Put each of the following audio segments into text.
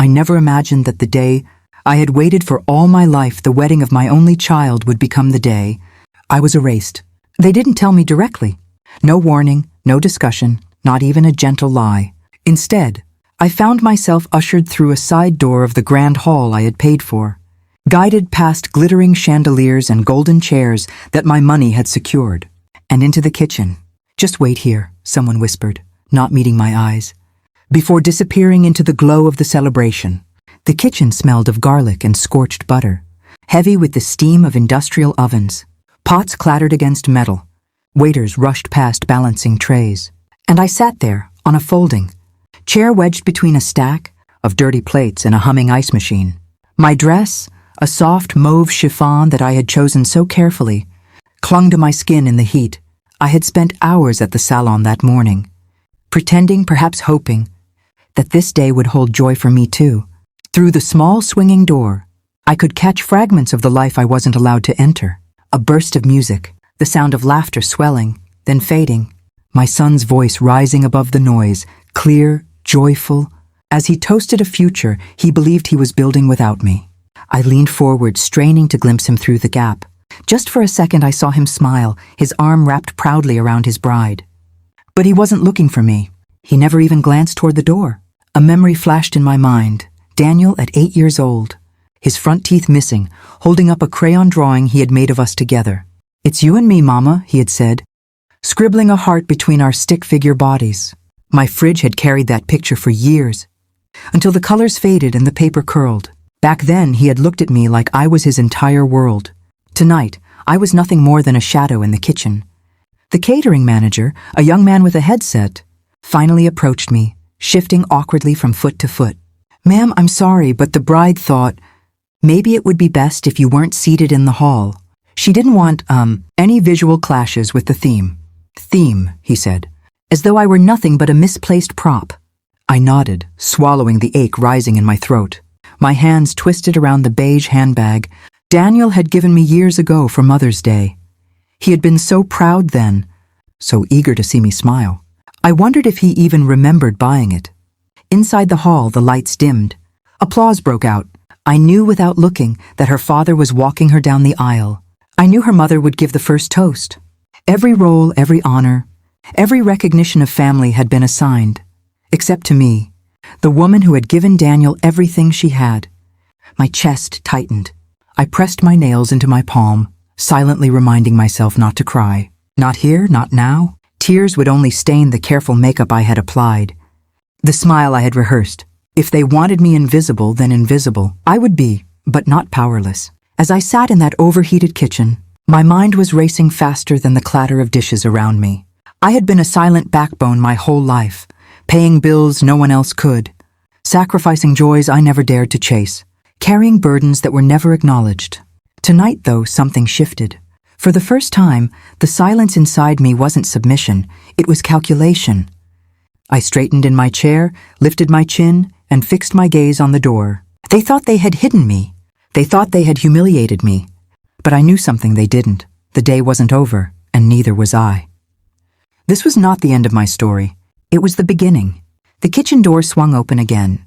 I never imagined that the day I had waited for all my life, the wedding of my only child, would become the day I was erased. They didn't tell me directly. No warning, no discussion, not even a gentle lie. Instead, I found myself ushered through a side door of the grand hall I had paid for, guided past glittering chandeliers and golden chairs that my money had secured, and into the kitchen. "Just wait here," someone whispered, not meeting my eyes, before disappearing into the glow of the celebration. The kitchen smelled of garlic and scorched butter, heavy with the steam of industrial ovens. Pots clattered against metal. Waiters rushed past balancing trays. And I sat there, on a folding, chair wedged between a stack of dirty plates and a humming ice machine. My dress, a soft mauve chiffon that I had chosen so carefully, clung to my skin in the heat. I had spent hours at the salon that morning, pretending, perhaps hoping, that this day would hold joy for me too. Through the small swinging door, I could catch fragments of the life I wasn't allowed to enter. A burst of music, the sound of laughter swelling, then fading. My son's voice rising above the noise, clear, joyful, as he toasted a future he believed he was building without me. I leaned forward, straining to glimpse him through the gap. Just for a second I saw him smile, his arm wrapped proudly around his bride. But he wasn't looking for me. He never even glanced toward the door. A memory flashed in my mind. Daniel at 8 years old, his front teeth missing, holding up a crayon drawing he had made of us together. "It's you and me, Mama," he had said, scribbling a heart between our stick-figure bodies. My fridge had carried that picture for years, until the colors faded and the paper curled. Back then, he had looked at me like I was his entire world. Tonight, I was nothing more than a shadow in the kitchen. The catering manager, a young man with a headset, finally approached me, shifting awkwardly from foot to foot. "Ma'am, I'm sorry, but the bride thought maybe it would be best if you weren't seated in the hall. She didn't want, any visual clashes with the theme." "Theme," he said, as though I were nothing but a misplaced prop. I nodded, swallowing the ache rising in my throat. My hands twisted around the beige handbag Daniel had given me years ago for Mother's Day. He had been so proud then, so eager to see me smile. I wondered if he even remembered buying it. Inside the hall, the lights dimmed. Applause broke out. I knew without looking that her father was walking her down the aisle. I knew her mother would give the first toast. Every role, every honor, every recognition of family had been assigned, except to me, the woman who had given Daniel everything she had. My chest tightened. I pressed my nails into my palm, silently reminding myself not to cry. Not here, not now. Tears would only stain the careful makeup I had applied, the smile I had rehearsed. If they wanted me invisible, then invisible. I would be, but not powerless. As I sat in that overheated kitchen, my mind was racing faster than the clatter of dishes around me. I had been a silent backbone my whole life, paying bills no one else could, sacrificing joys I never dared to chase, carrying burdens that were never acknowledged. Tonight, though, something shifted. For the first time, the silence inside me wasn't submission, it was calculation. I straightened in my chair, lifted my chin, and fixed my gaze on the door. They thought they had hidden me. They thought they had humiliated me. But I knew something they didn't. The day wasn't over, and neither was I. This was not the end of my story. It was the beginning. The kitchen door swung open again,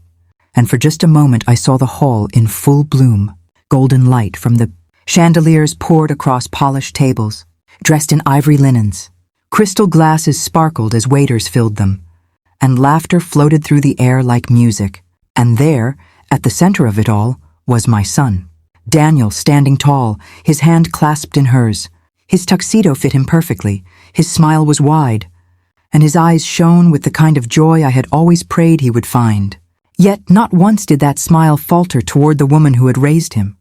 and for just a moment I saw the hall in full bloom. Golden light from the chandeliers poured across polished tables, dressed in ivory linens. Crystal glasses sparkled as waiters filled them, and laughter floated through the air like music. And there, at the center of it all, was my son. Daniel, standing tall, his hand clasped in hers. His tuxedo fit him perfectly, his smile was wide, and his eyes shone with the kind of joy I had always prayed he would find. Yet not once did that smile falter toward the woman who had raised him.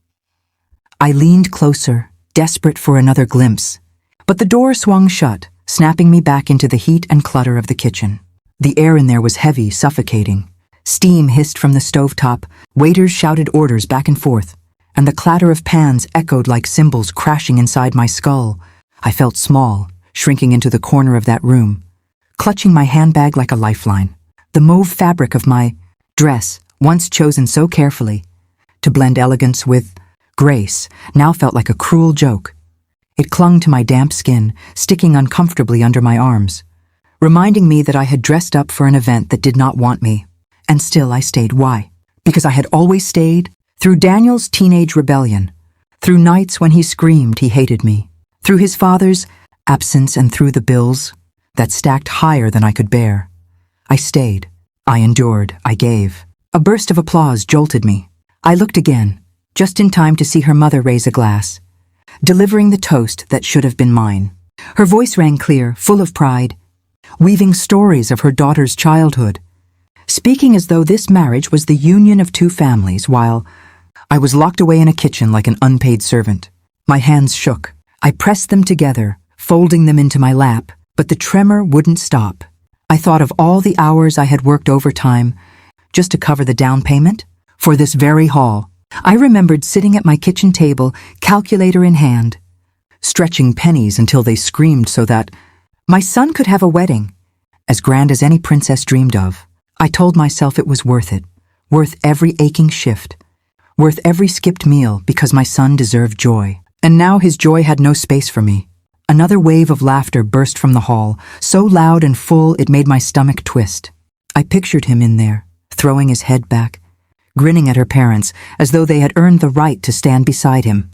I leaned closer, desperate for another glimpse, but the door swung shut, snapping me back into the heat and clutter of the kitchen. The air in there was heavy, suffocating. Steam hissed from the stovetop, waiters shouted orders back and forth, and the clatter of pans echoed like cymbals crashing inside my skull. I felt small, shrinking into the corner of that room, clutching my handbag like a lifeline. The mauve fabric of my dress, once chosen so carefully to blend elegance with grace, now felt like a cruel joke. It clung to my damp skin, sticking uncomfortably under my arms, reminding me that I had dressed up for an event that did not want me. And still I stayed. Why? Because I had always stayed, through Daniel's teenage rebellion, through nights when he screamed he hated me, through his father's absence and through the bills that stacked higher than I could bear. I stayed. I endured. I gave. A burst of applause jolted me. I looked again, just in time to see her mother raise a glass, delivering the toast that should have been mine. Her voice rang clear, full of pride, weaving stories of her daughter's childhood, speaking as though this marriage was the union of two families, while I was locked away in a kitchen like an unpaid servant. My hands shook. I pressed them together, folding them into my lap, but the tremor wouldn't stop. I thought of all the hours I had worked overtime just to cover the down payment for this very hall. I remembered sitting at my kitchen table, calculator in hand, stretching pennies until they screamed so that my son could have a wedding, as grand as any princess dreamed of. I told myself it was worth it, worth every aching shift, worth every skipped meal because my son deserved joy. And now his joy had no space for me. Another wave of laughter burst from the hall, so loud and full it made my stomach twist. I pictured him in there, throwing his head back, grinning at her parents as though they had earned the right to stand beside him.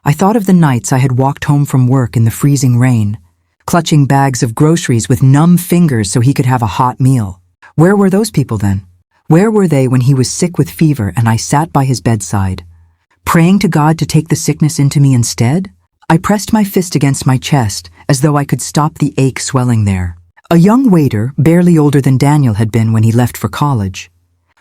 I thought of the nights I had walked home from work in the freezing rain, clutching bags of groceries with numb fingers so he could have a hot meal. Where were those people then? Where were they when he was sick with fever and I sat by his bedside, praying to God to take the sickness into me instead? I pressed my fist against my chest as though I could stop the ache swelling there. A young waiter, barely older than Daniel had been when he left for college,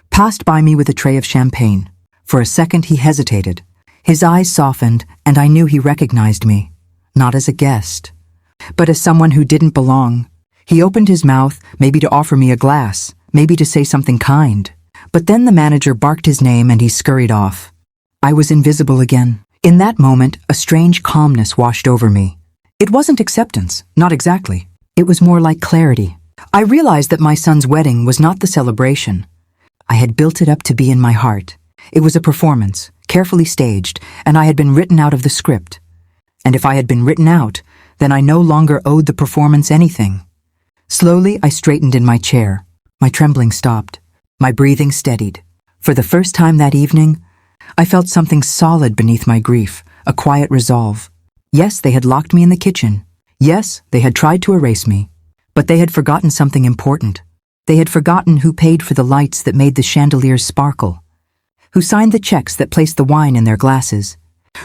passed by me with a tray of champagne. For a second he hesitated. His eyes softened, and I knew he recognized me, not as a guest, but as someone who didn't belong. He opened his mouth, maybe to offer me a glass, maybe to say something kind. But then the manager barked his name and he scurried off. I was invisible again. In that moment, a strange calmness washed over me. It wasn't acceptance, not exactly. It was more like clarity. I realized that my son's wedding was not the celebration I had built it up to be in my heart. It was a performance, carefully staged, and I had been written out of the script. And if I had been written out, then I no longer owed the performance anything. Slowly, I straightened in my chair. My trembling stopped. My breathing steadied. For the first time that evening, I felt something solid beneath my grief, a quiet resolve. Yes, they had locked me in the kitchen. Yes, they had tried to erase me. But they had forgotten something important. They had forgotten who paid for the lights that made the chandeliers sparkle, who signed the checks that placed the wine in their glasses,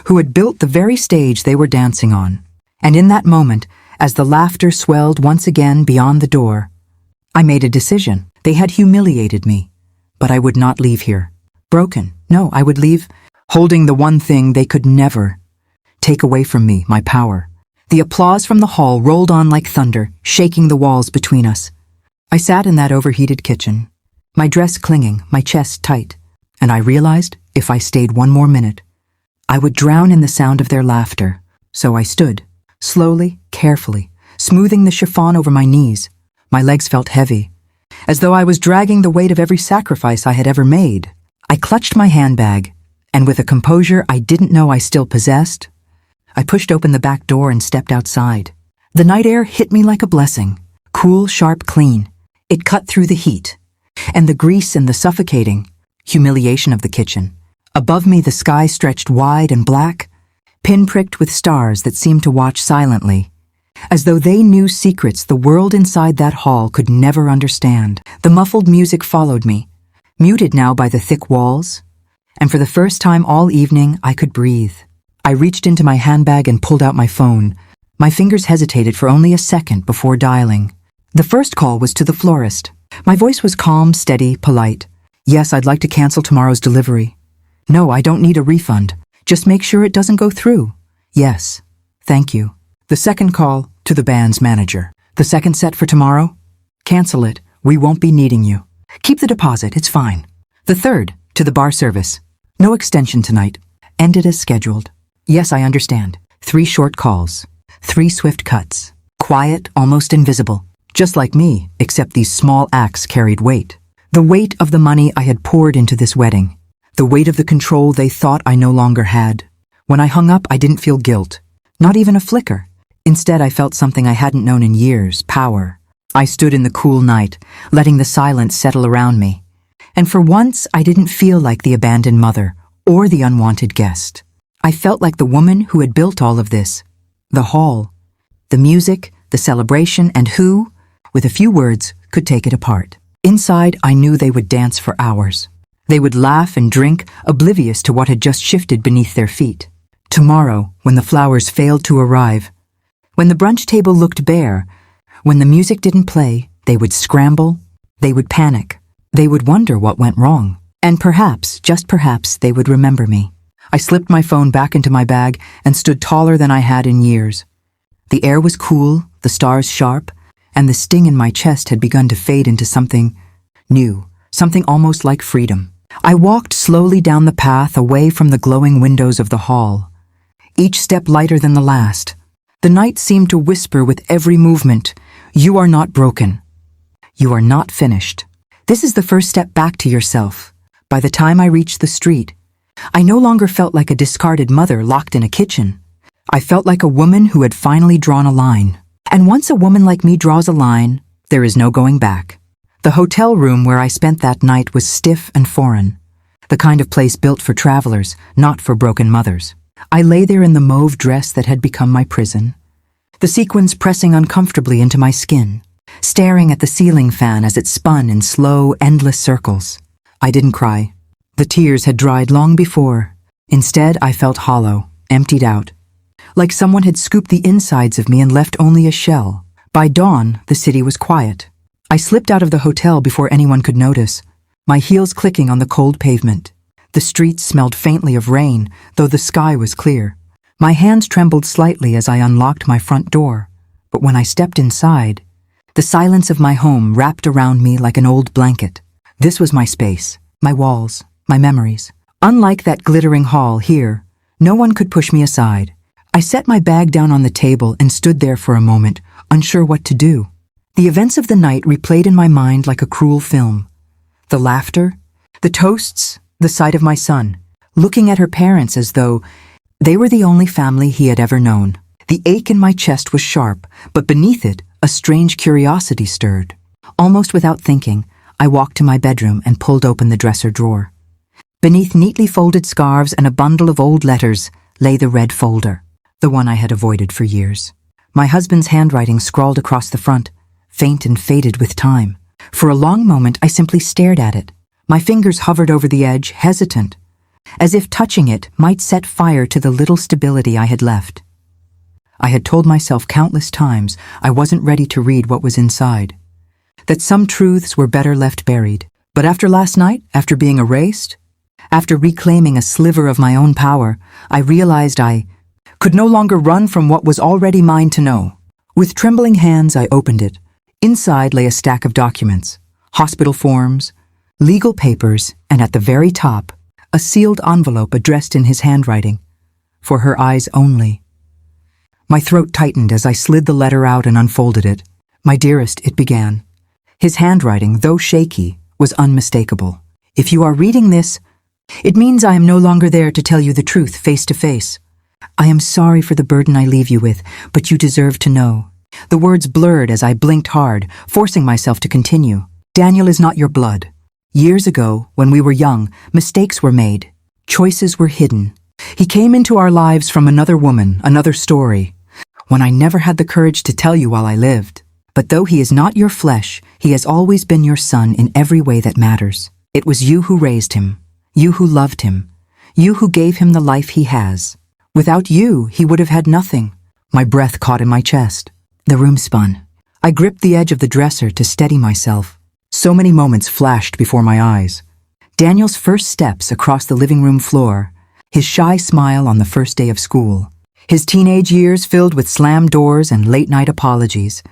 who had built the very stage they were dancing on. And in that moment, as the laughter swelled once again beyond the door, I made a decision. They had humiliated me, but I would not leave here. Broken. No, I would leave, holding the one thing they could never take away from me, my power. The applause from the hall rolled on like thunder, shaking the walls between us. I sat in that overheated kitchen, my dress clinging, my chest tight, and I realized if I stayed one more minute, I would drown in the sound of their laughter. So I stood, slowly, carefully, smoothing the chiffon over my knees. My legs felt heavy, as though I was dragging the weight of every sacrifice I had ever made. I clutched my handbag, and with a composure I didn't know I still possessed, I pushed open the back door and stepped outside. The night air hit me like a blessing, cool, sharp, clean. It cut through the heat, and the grease and the suffocating humiliation of the kitchen. Above me the sky stretched wide and black, pinpricked with stars that seemed to watch silently, as though they knew secrets the world inside that hall could never understand. The muffled music followed me, muted now by the thick walls, and for the first time all evening I could breathe. I reached into my handbag and pulled out my phone. My fingers hesitated for only a second before dialing. The first call was to the florist. My voice was calm, steady, polite. Yes, I'd like to cancel tomorrow's delivery. No, I don't need a refund. Just make sure it doesn't go through. Yes, thank you. The second call to the band's manager. The second set for tomorrow? Cancel it. We won't be needing you. Keep the deposit, it's fine. The third to the bar service. No extension tonight. Ended as scheduled. Yes, I understand. 3 short calls. 3 swift cuts. Quiet, almost invisible. Just like me, except these small acts carried weight. The weight of the money I had poured into this wedding. The weight of the control they thought I no longer had. When I hung up, I didn't feel guilt. Not even a flicker. Instead, I felt something I hadn't known in years, power. I stood in the cool night, letting the silence settle around me. And for once, I didn't feel like the abandoned mother or the unwanted guest. I felt like the woman who had built all of this. The hall, the music, the celebration, and who, with a few words, could take it apart. Inside, I knew they would dance for hours. They would laugh and drink, oblivious to what had just shifted beneath their feet. Tomorrow, when the flowers failed to arrive, when the brunch table looked bare, when the music didn't play, they would scramble, they would panic, they would wonder what went wrong. And perhaps, just perhaps, they would remember me. I slipped my phone back into my bag and stood taller than I had in years. The air was cool, the stars sharp, and the sting in my chest had begun to fade into something new, something almost like freedom. I walked slowly down the path away from the glowing windows of the hall, each step lighter than the last. The night seemed to whisper with every movement, "You are not broken. You are not finished. This is the first step back to yourself." By the time I reached the street, I no longer felt like a discarded mother locked in a kitchen. I felt like a woman who had finally drawn a line. And once a woman like me draws a line, there is no going back. The hotel room where I spent that night was stiff and foreign, the kind of place built for travelers, not for broken mothers. I lay there in the mauve dress that had become my prison, the sequins pressing uncomfortably into my skin, staring at the ceiling fan as it spun in slow, endless circles. I didn't cry. The tears had dried long before. Instead, I felt hollow, emptied out, like someone had scooped the insides of me and left only a shell. By dawn, the city was quiet. I slipped out of the hotel before anyone could notice, my heels clicking on the cold pavement. The streets smelled faintly of rain, though the sky was clear. My hands trembled slightly as I unlocked my front door, but when I stepped inside, the silence of my home wrapped around me like an old blanket. This was my space, my walls, my memories. Unlike that glittering hall here, no one could push me aside. I set my bag down on the table and stood there for a moment, unsure what to do. The events of the night replayed in my mind like a cruel film. The laughter, the toasts, the sight of my son, looking at her parents as though they were the only family he had ever known. The ache in my chest was sharp, but beneath it, a strange curiosity stirred. Almost without thinking, I walked to my bedroom and pulled open the dresser drawer. Beneath neatly folded scarves and a bundle of old letters lay the red folder, the one I had avoided for years. My husband's handwriting scrawled across the front, faint and faded with time. For a long moment, I simply stared at it. My fingers hovered over the edge, hesitant, as if touching it might set fire to the little stability I had left. I had told myself countless times I wasn't ready to read what was inside, that some truths were better left buried. But after last night, after being erased, after reclaiming a sliver of my own power, I realized I could no longer run from what was already mine to know. With trembling hands, I opened it. Inside lay a stack of documents, hospital forms, legal papers, and at the very top, a sealed envelope addressed in his handwriting, for her eyes only. My throat tightened as I slid the letter out and unfolded it. "My dearest," it began. His handwriting, though shaky, was unmistakable. "If you are reading this, it means I am no longer there to tell you the truth face to face. I am sorry for the burden I leave you with, but you deserve to know." The words blurred as I blinked hard, forcing myself to continue. "Daniel is not your blood. Years ago, when we were young, mistakes were made. Choices were hidden. He came into our lives from another woman, another story, one I never had the courage to tell you while I lived. But though he is not your flesh, he has always been your son in every way that matters. It was you who raised him, you who loved him, you who gave him the life he has. Without you, he would have had nothing." My breath caught in my chest. The room spun. I gripped the edge of the dresser to steady myself. So many moments flashed before my eyes. Daniel's first steps across the living room floor, his shy smile on the first day of school, his teenage years filled with slammed doors and late-night apologies.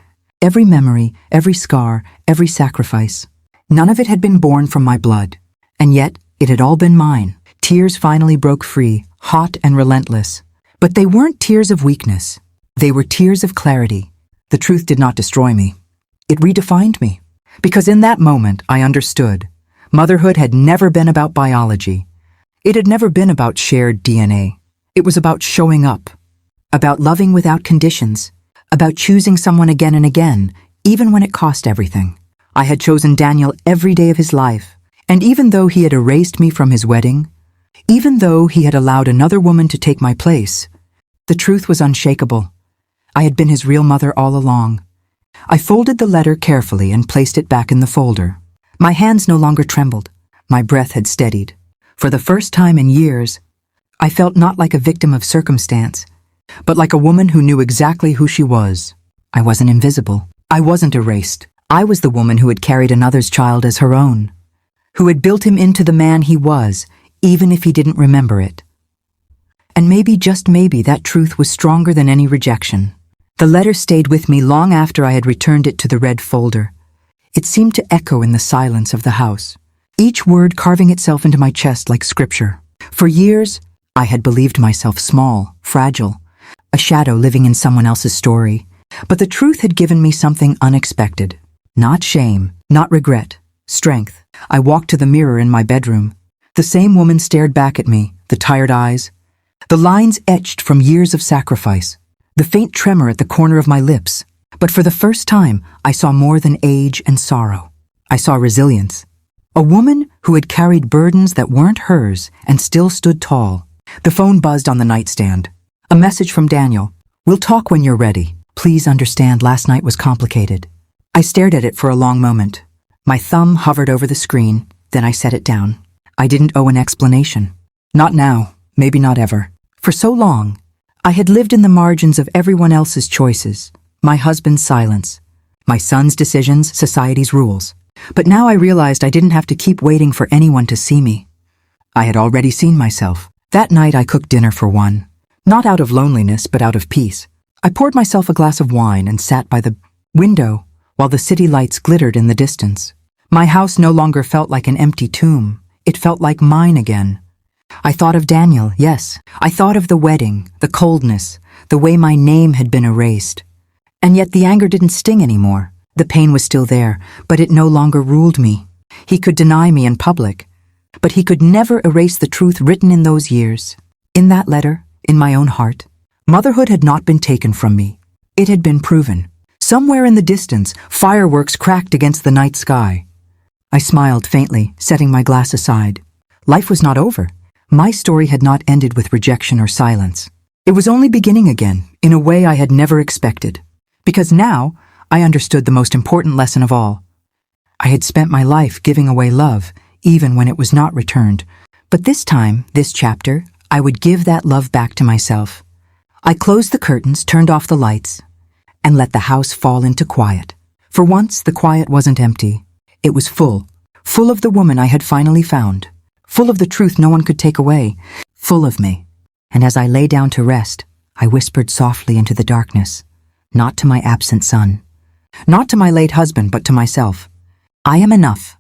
Every memory, every scar, every sacrifice. None of it had been born from my blood, and yet it had all been mine. Tears finally broke free, hot and relentless. But they weren't tears of weakness. They were tears of clarity. The truth did not destroy me. It redefined me. Because in that moment, I understood. Motherhood had never been about biology. It had never been about shared DNA. It was about showing up, about loving without conditions, about choosing someone again and again, even when it cost everything. I had chosen Daniel every day of his life, And even though he had erased me from his wedding, even though he had allowed another woman to take my place, the truth was unshakable. I had been his real mother all along. I folded the letter carefully and placed it back in the folder. My hands no longer trembled. My breath had steadied. For the first time in years, I felt not like a victim of circumstance, but like a woman who knew exactly who she was. I wasn't invisible. I wasn't erased. I was the woman who had carried another's child as her own, who had built him into the man he was, even if he didn't remember it. And maybe, just maybe, that truth was stronger than any rejection. The letter stayed with me long after I had returned it to the red folder. It seemed to echo in the silence of the house, each word carving itself into my chest like scripture. For years, I had believed myself small, fragile, a shadow living in someone else's story. But the truth had given me something unexpected. Not shame, not regret, strength. I walked to the mirror in my bedroom. The same woman stared back at me, the tired eyes, the lines etched from years of sacrifice, the faint tremor at the corner of my lips. But for the first time, I saw more than age and sorrow. I saw resilience. A woman who had carried burdens that weren't hers and still stood tall. The phone buzzed on the nightstand. A message from Daniel. "We'll talk when you're ready. Please understand last night was complicated." I stared at it for a long moment. My thumb hovered over the screen, then I set it down. I didn't owe an explanation. Not now, maybe not ever. For so long, I had lived in the margins of everyone else's choices, my husband's silence, my son's decisions, society's rules. But now I realized I didn't have to keep waiting for anyone to see me. I had already seen myself. That night I cooked dinner for one, not out of loneliness, but out of peace. I poured myself a glass of wine and sat by the window while the city lights glittered in the distance. My house no longer felt like an empty tomb. It felt like mine again. I thought of Daniel, yes. I thought of the wedding, the coldness, the way my name had been erased. And yet the anger didn't sting anymore. The pain was still there, but it no longer ruled me. He could deny me in public, but he could never erase the truth written in those years. In that letter, in my own heart, motherhood had not been taken from me. It had been proven. Somewhere in the distance, fireworks cracked against the night sky. I smiled faintly, setting my glass aside. Life was not over. My story had not ended with rejection or silence. It was only beginning again, in a way I had never expected. Because now, I understood the most important lesson of all. I had spent my life giving away love, even when it was not returned. But this time, this chapter, I would give that love back to myself. I closed the curtains, turned off the lights, and let the house fall into quiet. For once, the quiet wasn't empty. It was full of the woman I had finally found, full of the truth no one could take away, full of me. And as I lay down to rest, I whispered softly into the darkness, not to my absent son, not to my late husband, but to myself. I am enough.